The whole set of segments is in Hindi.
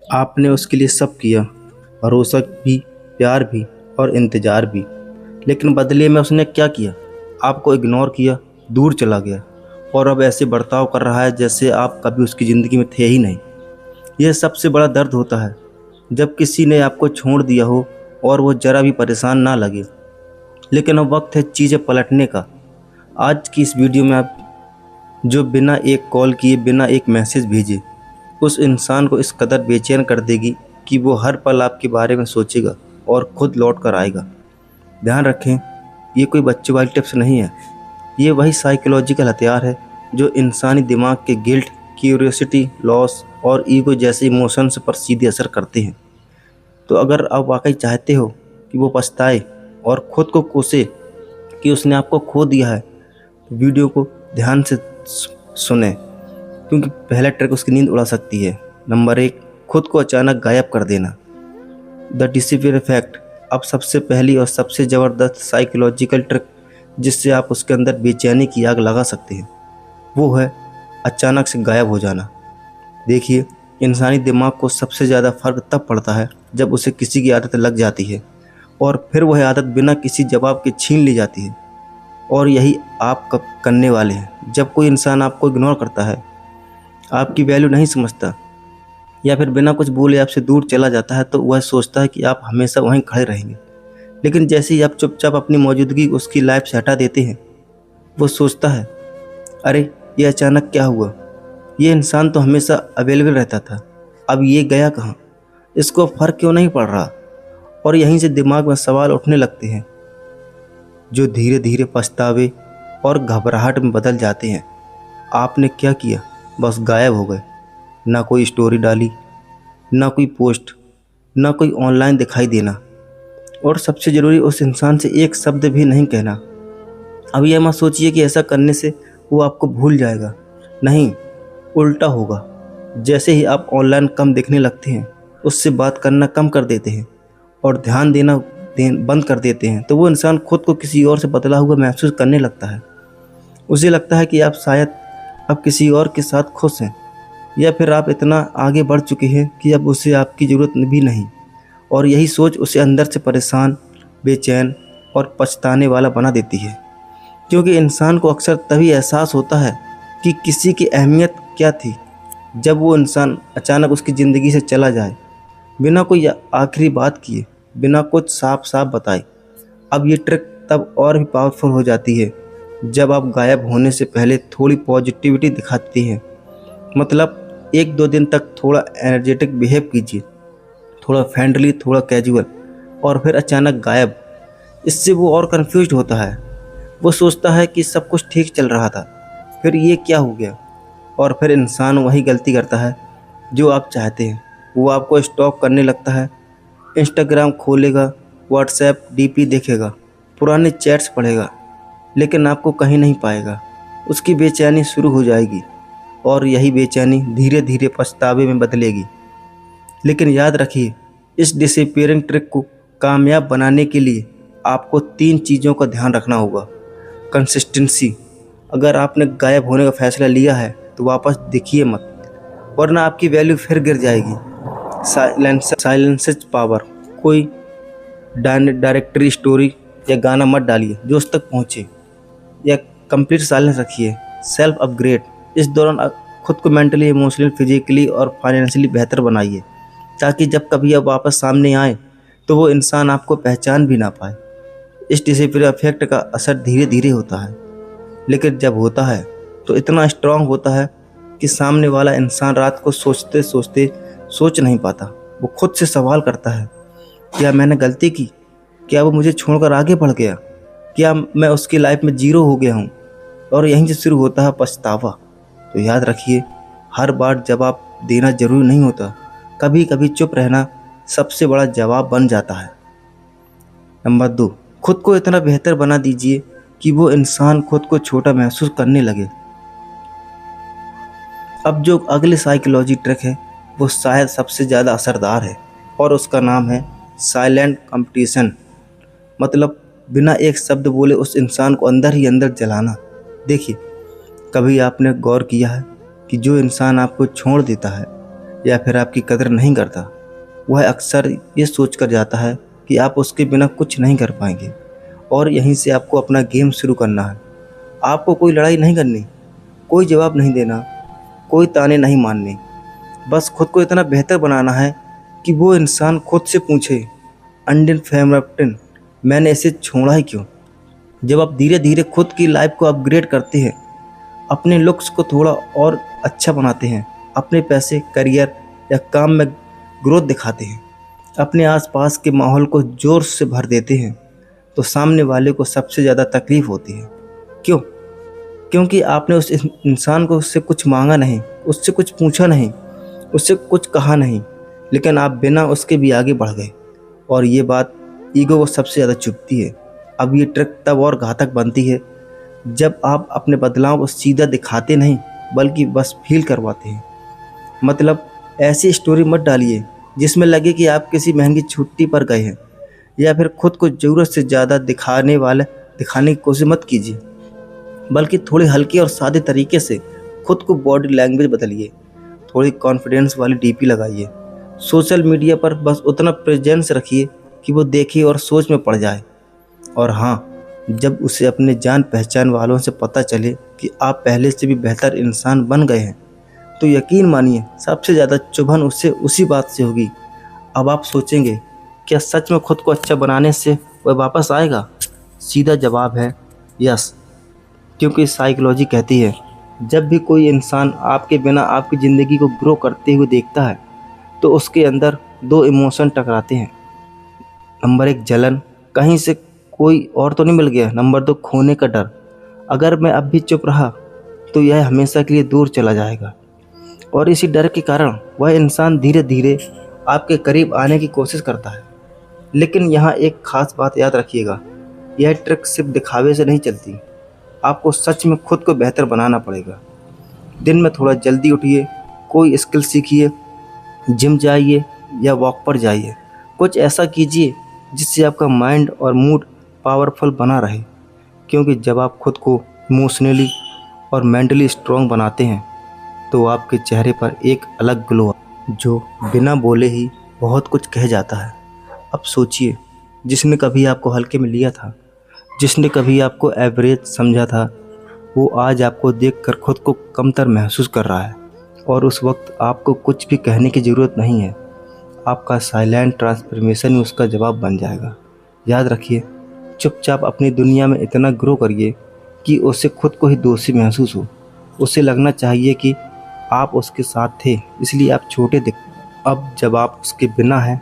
आपने उसके लिए सब किया, भरोसा भी, प्यार भी और इंतज़ार भी। लेकिन बदले में उसने क्या किया? आपको इग्नोर किया, दूर चला गया और अब ऐसे बर्ताव कर रहा है जैसे आप कभी उसकी ज़िंदगी में थे ही नहीं। यह सबसे बड़ा दर्द होता है, जब किसी ने आपको छोड़ दिया हो और वो ज़रा भी परेशान ना लगे। लेकिन अब वक्त है चीज़ें पलटने का। आज की इस वीडियो में आप जो बिना एक कॉल किए, बिना एक मैसेज भेजे, उस इंसान को इस कदर बेचैन कर देगी कि वो हर पल आपके बारे में सोचेगा और खुद लौट कर आएगा। ध्यान रखें, ये कोई बच्चों वाली टिप्स नहीं है। ये वही साइकोलॉजिकल हथियार है जो इंसानी दिमाग के गिल्ट, क्यूरियोसिटी, लॉस और ईगो जैसे इमोशंस पर सीधे असर करते हैं। तो अगर आप वाकई चाहते हो कि वो पछताए और ख़ुद को कोसे कि उसने आपको खो दिया है, तो वीडियो को ध्यान से सुने, क्योंकि पहला ट्रिक उसकी नींद उड़ा सकती है। नंबर 1, खुद को अचानक गायब कर देना, द डिसअपियर इफेक्ट। अब सबसे पहली और सबसे ज़बरदस्त साइकोलॉजिकल ट्रिक जिससे आप उसके अंदर बेचैनी की आग लगा सकते हैं, वो है अचानक से गायब हो जाना। देखिए, इंसानी दिमाग को सबसे ज़्यादा फ़र्क तब पड़ता है जब उसे किसी की आदत लग जाती है और फिर वह आदत बिना किसी जवाब के छीन ली जाती है। और यही आप कब करने वाले हैं। जब कोई इंसान आपको इग्नोर करता है, आपकी वैल्यू नहीं समझता या फिर बिना कुछ बोले आपसे दूर चला जाता है, तो वह सोचता है कि आप हमेशा वहीं खड़े रहेंगे। लेकिन जैसे ही आप चुपचाप अपनी मौजूदगी उसकी लाइफ से हटा देते हैं, वो सोचता है, अरे ये अचानक क्या हुआ? ये इंसान तो हमेशा अवेलेबल रहता था, अब ये गया कहाँ? इसको फ़र्क क्यों नहीं पड़ रहा? और यहीं से दिमाग में सवाल उठने लगते हैं जो धीरे धीरे पछतावे और घबराहट में बदल जाते हैं। आपने क्या किया? बस गायब हो गए। ना कोई स्टोरी डाली, ना कोई पोस्ट, ना कोई ऑनलाइन दिखाई देना, और सबसे ज़रूरी उस इंसान से एक शब्द भी नहीं कहना। अब यह मत सोचिए कि ऐसा करने से वो आपको भूल जाएगा। नहीं, उल्टा होगा। जैसे ही आप ऑनलाइन कम दिखने लगते हैं, उससे बात करना कम कर देते हैं और ध्यान देना बंद कर देते हैं, तो वो इंसान खुद को किसी और से बदला हुआ महसूस करने लगता है। उसे लगता है कि आप शायद अब किसी और के साथ खुश हैं, या फिर आप इतना आगे बढ़ चुके हैं कि अब उसे आपकी ज़रूरत भी नहीं। और यही सोच उसे अंदर से परेशान, बेचैन और पछताने वाला बना देती है। क्योंकि इंसान को अक्सर तभी एहसास होता है कि किसी की अहमियत क्या थी, जब वो इंसान अचानक उसकी ज़िंदगी से चला जाए, बिना कोई आखिरी बात किए, बिना कुछ साफ साफ बताए। अब ये ट्रिक तब और भी पावरफुल हो जाती है जब आप गायब होने से पहले थोड़ी पॉजिटिविटी दिखाती हैं। मतलब 1-2 दिन तक थोड़ा एनर्जेटिक बिहेव कीजिए, थोड़ा फ्रेंडली, थोड़ा कैजुअल, और फिर अचानक गायब। इससे वो और कंफ्यूज होता है। वो सोचता है कि सब कुछ ठीक चल रहा था, फिर ये क्या हो गया? और फिर इंसान वही गलती करता है जो आप चाहते हैं। वो आपको स्टॉक करने लगता है। इंस्टाग्राम खोलेगा, व्हाट्सएप डीपी देखेगा, पुराने चैट्स पढ़ेगा, लेकिन आपको कहीं नहीं पाएगा। उसकी बेचैनी शुरू हो जाएगी और यही बेचैनी धीरे धीरे पछतावे में बदलेगी। लेकिन याद रखिए, इस डिसअपीयरिंग ट्रिक को कामयाब बनाने के लिए आपको 3 चीज़ों का ध्यान रखना होगा। कंसिस्टेंसी, अगर आपने गायब होने का फैसला लिया है तो वापस दिखिए मत, वरना आपकी वैल्यू फिर गिर जाएगी। साइलेंस पावर, कोई डायरेक्टरी, स्टोरी या गाना मत डालिए जो उस तक पहुँचे, या कंप्लीट साइलेंस रखिए। सेल्फ अपग्रेड, इस दौरान खुद को मेंटली, इमोशनली, फिजिकली और फाइनेंशियली बेहतर बनाइए, ताकि जब कभी आप वापस सामने आए तो वो इंसान आपको पहचान भी ना पाए। इस डिसअपीयरिंग इफेक्ट का असर धीरे धीरे होता है, लेकिन जब होता है तो इतना स्ट्रांग होता है कि सामने वाला इंसान रात को सोचते सोचते सोच नहीं पाता। वो खुद से सवाल करता है, क्या मैंने गलती की? क्या वो मुझे छोड़कर आगे बढ़ गया? क्या मैं उसकी लाइफ में जीरो हो गया हूँ? और यहीं से शुरू होता है पछतावा। तो याद रखिए, हर बार जवाब देना जरूरी नहीं होता। कभी कभी चुप रहना सबसे बड़ा जवाब बन जाता है। नंबर 2, खुद को इतना बेहतर बना दीजिए कि वो इंसान खुद को छोटा महसूस करने लगे। अब जो अगली साइकोलॉजी ट्रिक है, वो शायद सबसे ज़्यादा असरदार है और उसका नाम है साइलेंट कंपटीशन। मतलब बिना एक शब्द बोले उस इंसान को अंदर ही अंदर जलाना। देखिए, कभी आपने गौर किया है कि जो इंसान आपको छोड़ देता है या फिर आपकी कदर नहीं करता, वह अक्सर ये सोच कर जाता है कि आप उसके बिना कुछ नहीं कर पाएंगे और यहीं से आपको अपना गेम शुरू करना है। आपको कोई लड़ाई नहीं करनी, कोई जवाब नहीं देना, कोई ताने नहीं मारने। बस खुद को इतना बेहतर बनाना है कि वो इंसान खुद से पूछे, अंडिन फेमरप्टिन, मैंने इसे छोड़ा ही क्यों। जब आप धीरे धीरे खुद की लाइफ को अपग्रेड करते हैं, अपने लुक्स को थोड़ा और अच्छा बनाते हैं, अपने पैसे, करियर या काम में ग्रोथ दिखाते हैं, अपने आसपास के माहौल को जोर से भर देते हैं, तो सामने वाले को सबसे ज़्यादा तकलीफ होती है। क्यों? क्योंकि आपने उस इंसान को उससे कुछ मांगा नहीं, उससे कुछ पूछा नहीं, उससे कुछ कहा नहीं, लेकिन आप बिना उसके भी आगे बढ़ गए। और ये बात ईगो को सबसे ज़्यादा चुभती है। अब ये ट्रिक तब और घातक बनती है जब आप अपने बदलाव को सीधा दिखाते नहीं, बल्कि बस फील करवाते हैं। मतलब ऐसी स्टोरी मत डालिए जिसमें लगे कि आप किसी महंगी छुट्टी पर गए हैं, या फिर खुद को ज़रूरत से ज़्यादा दिखाने की कोशिश मत कीजिए, बल्कि थोड़े हल्के और सादे तरीके से खुद को बॉडी लैंग्वेज बदलिए, थोड़ी कॉन्फिडेंस वाली डीपी लगाइए। सोशल मीडिया पर बस उतना प्रेजेंस रखिए कि वो देखे और सोच में पड़ जाए। और हाँ, जब उसे अपने जान पहचान वालों से पता चले कि आप पहले से भी बेहतर इंसान बन गए हैं, तो यकीन मानिए सबसे ज़्यादा चुभन उससे उसी बात से होगी। अब आप सोचेंगे, क्या सच में खुद को अच्छा बनाने से वह वापस आएगा? सीधा जवाब है यस, क्योंकि साइकोलॉजी कहती है जब भी कोई इंसान आपके बिना आपकी ज़िंदगी को ग्रो करते हुए देखता है, तो उसके अंदर दो इमोशन टकराते हैं। नंबर 1 जलन, कहीं से कोई और तो नहीं मिल गया। नंबर 2 खोने का डर, अगर मैं अब भी चुप रहा तो यह हमेशा के लिए दूर चला जाएगा। और इसी डर के कारण वह इंसान धीरे धीरे आपके करीब आने की कोशिश करता है। लेकिन यहाँ एक खास बात याद रखिएगा, यह ट्रिक सिर्फ दिखावे से नहीं चलती। आपको सच में खुद को बेहतर बनाना पड़ेगा। दिन में थोड़ा जल्दी उठिए, कोई स्किल सीखिए, जिम जाइए या वॉक पर जाइए। कुछ ऐसा कीजिए जिससे आपका माइंड और मूड पावरफुल बना रहे, क्योंकि जब आप खुद को इमोशनली और मेंटली स्ट्रॉन्ग बनाते हैं तो आपके चेहरे पर एक अलग ग्लो जो बिना बोले ही बहुत कुछ कह जाता है। अब सोचिए, जिसने कभी आपको हल्के में लिया था, जिसने कभी आपको एवरेज समझा था, वो आज आपको देखकर खुद को कमतर महसूस कर रहा है। और उस वक्त आपको कुछ भी कहने की ज़रूरत नहीं है, आपका साइलेंट ट्रांसफॉर्मेशन ही उसका जवाब बन जाएगा। याद रखिए, चुपचाप अपनी दुनिया में इतना ग्रो करिए कि उसे खुद को ही दोषी महसूस हो। उसे लगना चाहिए कि आप उसके साथ थे, इसलिए आप छोटे दिख। अब जब आप उसके बिना हैं,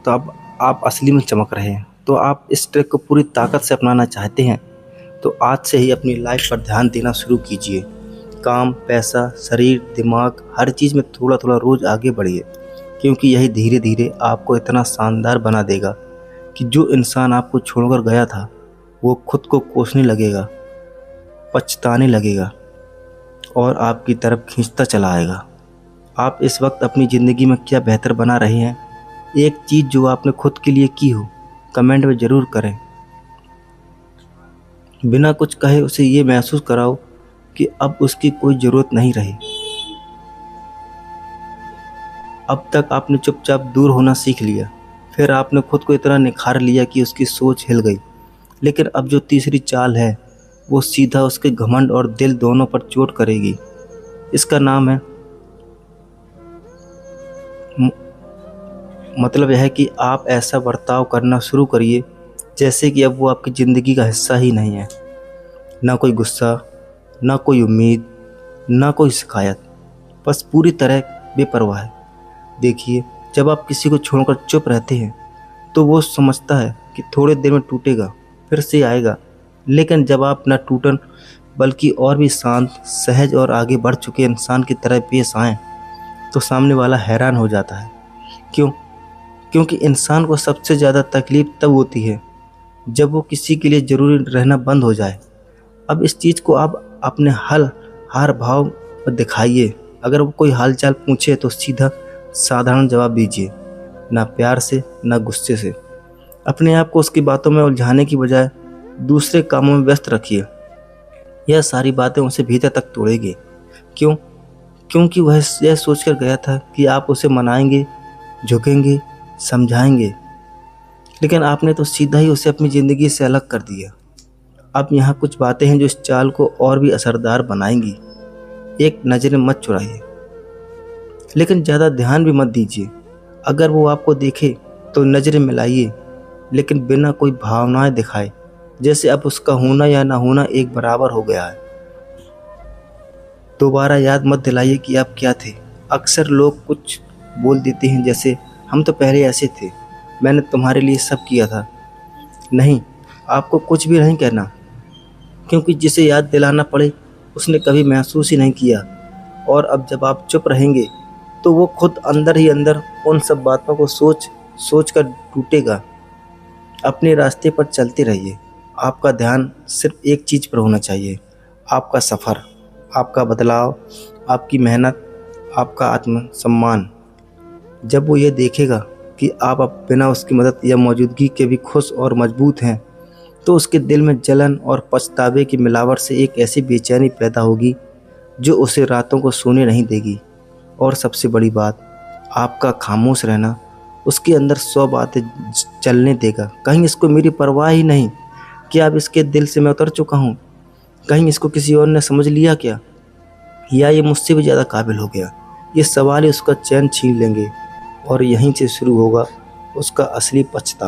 तो अब आप असली में चमक रहे हैं। तो आप इस ट्रिक को पूरी ताकत से अपनाना चाहते हैं, तो आज से ही अपनी लाइफ पर ध्यान देना शुरू कीजिए। काम, पैसा, शरीर, दिमाग, हर चीज़ में थोड़ा थोड़ा रोज़ आगे बढ़िए, क्योंकि यही धीरे धीरे आपको इतना शानदार बना देगा कि जो इंसान आपको छोड़कर गया था वो खुद को कोसने लगेगा, पछताने लगेगा और आपकी तरफ खींचता चला आएगा। आप इस वक्त अपनी ज़िंदगी में क्या बेहतर बना रहे हैं? एक चीज़ जो आपने खुद के लिए की हो, कमेंट में ज़रूर करें। बिना कुछ कहे उसे ये महसूस कराओ कि अब उसकी कोई ज़रूरत नहीं रही। अब तक आपने चुपचाप दूर होना सीख लिया, फिर आपने खुद को इतना निखार लिया कि उसकी सोच हिल गई। लेकिन अब जो तीसरी चाल है वो सीधा उसके घमंड और दिल दोनों पर चोट करेगी। इसका नाम है मतलब यह है कि आप ऐसा बर्ताव करना शुरू करिए जैसे कि अब वो आपकी ज़िंदगी का हिस्सा ही नहीं है। ना कोई गुस्सा, ना कोई उम्मीद, ना कोई शिकायत, बस पूरी तरह बेपरवाह है। देखिए, जब आप किसी को छोड़कर चुप रहते हैं तो वो समझता है कि थोड़े देर में टूटेगा, फिर से आएगा। लेकिन जब आप न टूटन बल्कि और भी शांत, सहज और आगे बढ़ चुके इंसान की तरह पेश आएँ, तो सामने वाला हैरान हो जाता है। क्यों? क्योंकि इंसान को सबसे ज़्यादा तकलीफ़ तब होती है जब वो किसी के लिए ज़रूरी रहना बंद हो जाए। अब इस चीज़ को आप अपने हार भाव पर दिखाइए। अगर वो कोई हाल चाल पूछे तो सीधा साधारण जवाब दीजिए, ना प्यार से ना गुस्से से। अपने आप को उसकी बातों में उलझाने की बजाय दूसरे कामों में व्यस्त रखिए। यह सारी बातें उसे भीतर तक तोड़ेगी। क्यों? क्योंकि वह यह सोचकर गया था कि आप उसे मनाएंगे, झुकेंगे, समझाएंगे, लेकिन आपने तो सीधा ही उसे अपनी ज़िंदगी से अलग कर दिया। अब यहाँ कुछ बातें हैं जो इस चाल को और भी असरदार बनाएंगी। एक, नज़रें मत चुराइए, लेकिन ज़्यादा ध्यान भी मत दीजिए। अगर वो आपको देखे तो नज़रें मिलाइए, लेकिन बिना कोई भावनाएं दिखाए, जैसे अब उसका होना या ना होना एक बराबर हो गया है। दोबारा याद मत दिलाइए कि आप क्या थे। अक्सर लोग कुछ बोल देते हैं जैसे, हम तो पहले ऐसे थे, मैंने तुम्हारे लिए सब किया था। नहीं, आपको कुछ भी नहीं कहना, क्योंकि जिसे याद दिलाना पड़े उसने कभी महसूस ही नहीं किया। और अब जब आप चुप रहेंगे तो वो खुद अंदर ही अंदर उन सब बातों को सोच सोच कर टूटेगा। अपने रास्ते पर चलते रहिए। आपका ध्यान सिर्फ एक चीज़ पर होना चाहिए, आपका सफ़र, आपका बदलाव, आपकी मेहनत, आपका आत्मसम्मान। जब वो ये देखेगा कि आप अब बिना उसकी मदद या मौजूदगी के भी खुश और मजबूत हैं, तो उसके दिल में जलन और पछतावे की मिलावट से एक ऐसी बेचैनी पैदा होगी जो उसे रातों को सोने नहीं देगी। और सबसे बड़ी बात, आपका खामोश रहना उसके अंदर 100 बातें चलने देगा। कहीं इसको मेरी परवाह ही नहीं कि अब इसके दिल से मैं उतर चुका हूँ। कहीं इसको किसी और ने समझ लिया क्या, या ये मुझसे भी ज़्यादा काबिल हो गया। ये सवाल ही उसका चैन छीन लेंगे और यहीं से शुरू होगा उसका असली पछतावा।